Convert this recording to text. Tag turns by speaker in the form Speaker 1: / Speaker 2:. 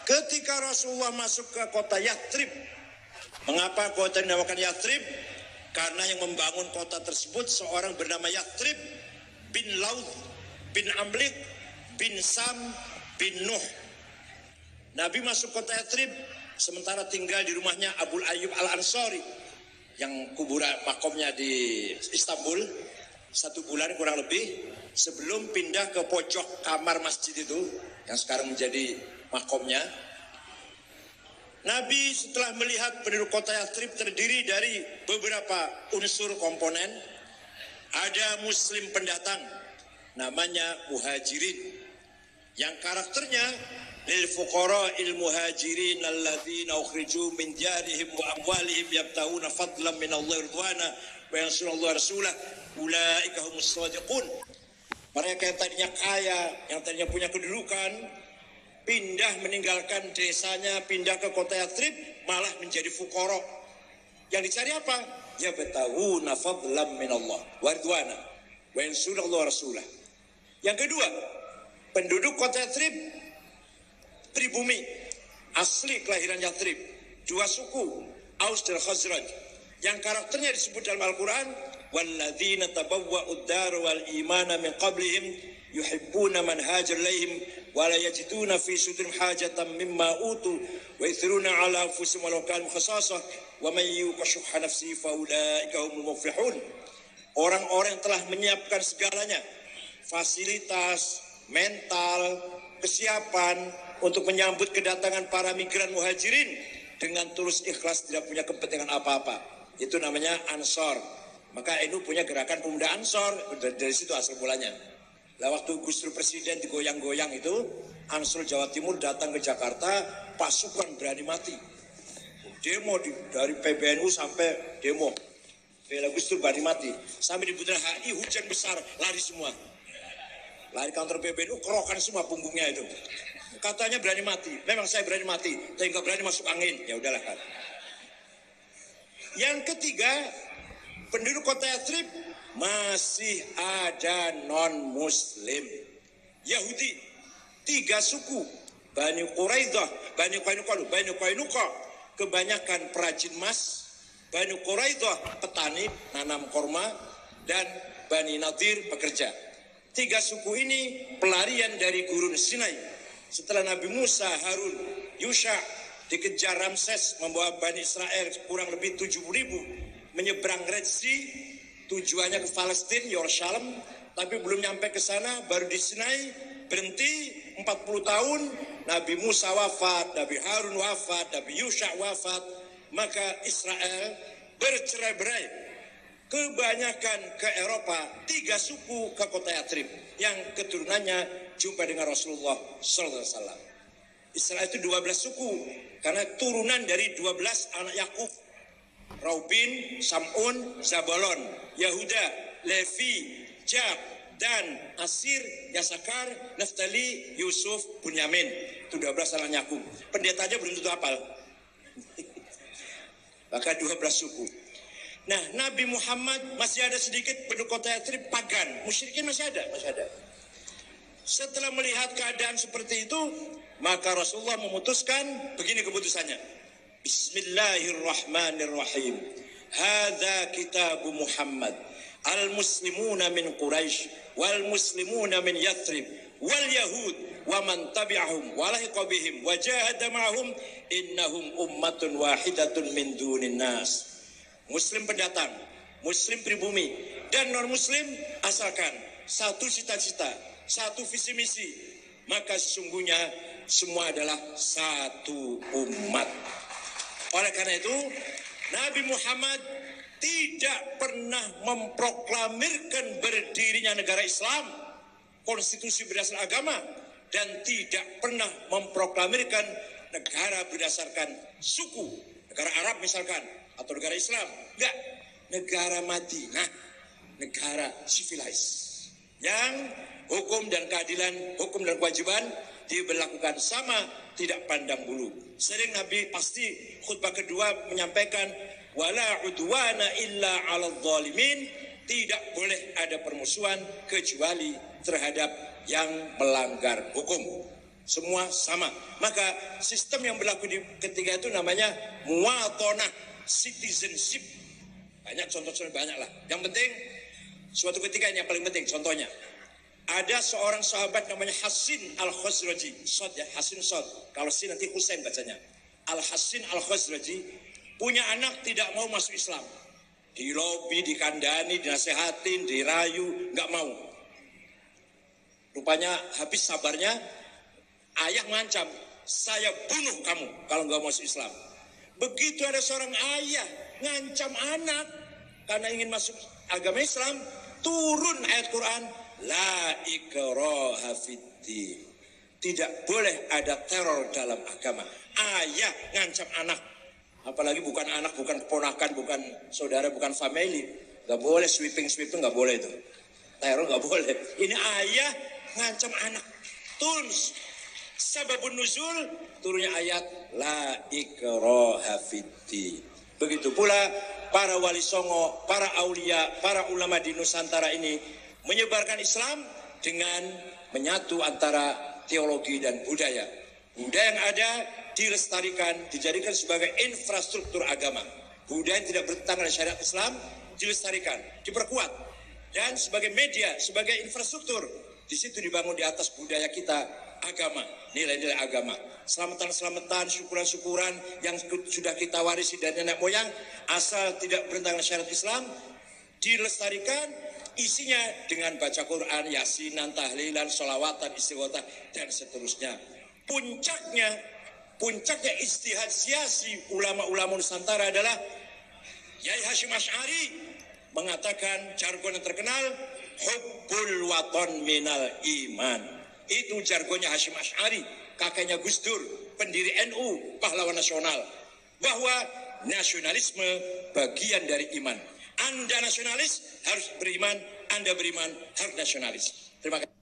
Speaker 1: Ketika Rasulullah masuk ke kota Yathrib, mengapa kota dinamakan Yathrib? Karena yang membangun kota tersebut seorang bernama Yathrib bin Lauth bin Amlik bin Sam bin Nuh. Nabi masuk kota Yathrib sementara tinggal di rumahnya Abul Ayyub Al-Ansari yang kuburan makomnya di Istanbul 1 bulan kurang lebih sebelum pindah ke pojok kamar masjid itu yang sekarang menjadi makomnya. Nabi setelah melihat penduduk kota Yathrib terdiri dari beberapa unsur komponen, ada muslim pendatang namanya muhajirin yang karakternya lil fuqara il muhajirin alladzina ukhriju min diyarihim wa amwalihim yabtaguna fadlan min Allah ridwana wa yansurullah rasulah ulaika humus shadiqun. Mereka yang tadinya kaya, yang tadinya punya kedudukan, pindah meninggalkan desanya, pindah ke kota Yathrib, malah menjadi fuqara. Yang dicari apa? Yabtaguna fadlan min Allah wa ridwana wa yansurullah rasulah. Yang kedua, penduduk kota Yathrib pribumi, asli kelahiran Yathrib, 2 suku, Aus dan Khazraj, yang karakternya disebut dalam Al-Quran, walladzina tabawwa'ud dar wal imana min qablihim yuhibbuna man hajar ilaihim wa la yajiduna fi sudurihim hajatan mimma utu wa yathruna ala anfusihim walau kanu khassasah wa man yuqa shuhha nafsihi fa ulaika humul muflihun. Orang-orang yang telah menyiapkan segalanya, fasilitas, mental, kesiapan untuk menyambut kedatangan para migran muhajirin dengan tulus ikhlas, tidak punya kepentingan apa-apa. Itu namanya Ansor. Maka NU punya gerakan pemuda Ansor, dari situ asal mulanya. Lah waktu Gus Dur presiden digoyang-goyang itu, Ansor Jawa Timur datang ke Jakarta, pasukan berani mati. Demo dari PBNU sampai demo. Bela Gus Dur berani mati. Sampai di Bundaran HI hujan besar, lari semua. Lari kantor PBNU, kerokan semua punggungnya itu. Katanya berani mati. Memang saya berani mati, tapi nggak berani masuk angin. Ya udahlah kan. Yang ketiga, penduduk kota Yathrib masih ada non-muslim. Yahudi, 3 suku. Bani Quraidah, Bani Qainuqa, kebanyakan perajin emas. Bani Quraidah, petani, nanam korma. Dan Bani Nadir, pekerja. 3 suku ini pelarian dari gurun Sinai. Setelah Nabi Musa, Harun, Yusha dikejar Ramses membawa Bani Israel kurang lebih 70.000 menyeberang Red Sea, tujuannya ke Palestina, Yerusalem, tapi belum nyampe ke sana, baru di Sinai, berhenti 40 tahun, Nabi Musa wafat, Nabi Harun wafat, Nabi Yusha wafat, maka Israel bercerai-berai. Kebanyakan ke Eropa, 3 suku ke kota Yathrib yang keturunannya jumpa dengan Rasulullah SAW. Israel itu 12 suku karena turunan dari 12 anak Yakub, Raubin, Sam'un, Zabalon, Yahuda, Levi, Jab, Dan, Asir, Yasakar, Naftali, Yusuf, Bunyamin. Itu 12 anak Yakub. Pendeta aja belum tentu hafal. Maka 12 suku. Nah, Nabi Muhammad masih ada sedikit penduduk kota Yathrib pagan, musyrikin masih ada. Setelah melihat keadaan seperti itu, maka Rasulullah memutuskan begini keputusannya. Bismillahirrahmanirrahim. Hadza kitabu Muhammad. Al-muslimuna min Quraisy wal muslimuna min Yathrib wal Yahud wa man tabi'ahum wa lahiqa bihim wa jahada ma'hum innahum ummatun wahidatun min dunin nas. Muslim pendatang, Muslim pribumi, dan non-Muslim asalkan satu cita-cita, satu visi misi, maka sesungguhnya semua adalah satu umat. Oleh karena itu, Nabi Muhammad tidak pernah memproklamirkan berdirinya negara Islam, konstitusi berdasarkan agama, dan tidak pernah memproklamirkan negara berdasarkan suku, negara Arab misalkan, atau negara Islam. Enggak, negara Madinah, negara civilized yang hukum dan keadilan, hukum dan kewajiban diberlakukan sama, tidak pandang bulu. Sering Nabi pasti khutbah kedua menyampaikan wala udwana illa 'alal zalimin, tidak boleh ada permusuhan kecuali terhadap yang melanggar hukum. semua sama. Maka sistem yang berlaku di ketiga itu namanya muwatonah, citizenship. Banyak contoh-contoh, banyak lah. Yang penting suatu ketika ini yang paling penting contohnya. Ada seorang sahabat namanya Hasin al-Khazraji. Sod ya, Hasin Sod. Kalau si nanti Husain bacanya. Al-Hasin al-Khazraji punya anak tidak mau masuk Islam. Di lobi, dikandani, dinasehatin, dirayu, nggak mau. Rupanya habis sabarnya, ayah ngancam, saya bunuh kamu kalau nggak masuk Islam. Begitu ada seorang ayah ngancam anak karena ingin masuk agama Islam, turun ayat Quran, la ikraha fiddin. Tidak boleh ada teror dalam agama. Ayah ngancam anak, apalagi bukan anak, bukan keponakan, bukan saudara, bukan family, nggak boleh sweeping nggak boleh itu. Teror nggak boleh. Ini ayah ngancam anak. Turun sababun nuzul, turunnya ayat la ikraha fiddin. Begitu pula para wali songo, para aulia, para ulama di Nusantara ini menyebarkan Islam dengan menyatu antara teologi dan budaya. Budaya yang ada dilestarikan, dijadikan sebagai infrastruktur agama. Budaya yang tidak bertentangan dengan syariat Islam dilestarikan, diperkuat. Dan sebagai media, sebagai infrastruktur, di situ dibangun di atas budaya kita, agama, nilai-nilai agama. Selamatan-selamatan, syukuran-syukuran yang sudah kita warisi dari nenek moyang, asal tidak bertentangan dengan syariat Islam, dilestarikan, isinya dengan baca Quran, yasinan, tahlilan, sholawatan, istighotah, dan seterusnya. Puncaknya ijtihad siasi ulama-ulama Nusantara adalah Yai Hasyim Asy'ari mengatakan jargon yang terkenal, hubbul waton minal iman. Itu jargonnya Hasyim Asy'ari, kakeknya Gus Dur, pendiri NU, pahlawan nasional. Bahwa nasionalisme bagian dari iman. Anda nasionalis harus beriman, Anda beriman harus nasionalis. Terima kasih.